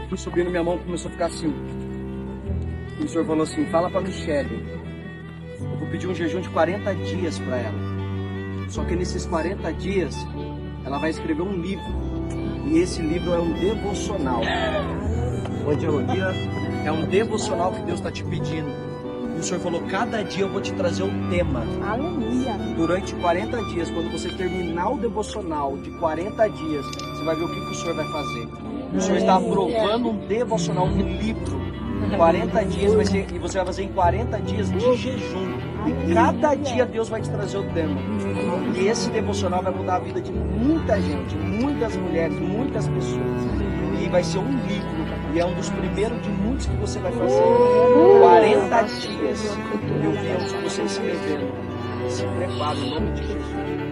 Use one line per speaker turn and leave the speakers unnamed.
fui subindo, minha mão começou a ficar assim. E o Senhor falou assim, fala pra Michele, eu vou pedir um jejum de 40 dias para ela. Só que nesses 40 dias, ela vai escrever um livro. E esse livro é um devocional. Onde eu é um devocional que Deus está te pedindo. E o Senhor falou, cada dia eu vou te trazer um tema.
Aleluia.
Durante 40 dias, quando você terminar o devocional de 40 dias, você vai ver o que o Senhor vai fazer. O Senhor está aprovando um devocional, um livro. 40 dias vai ser, e você vai fazer em 40 dias de jejum. E cada dia Deus vai te trazer o tema. E esse devocional vai mudar a vida de muita gente, muitas mulheres, muitas pessoas. E vai ser um livro. E é um dos primeiros de muitos que você vai fazer. 40 dias. Eu vi você escrevendo. Se prepara em nome de Jesus.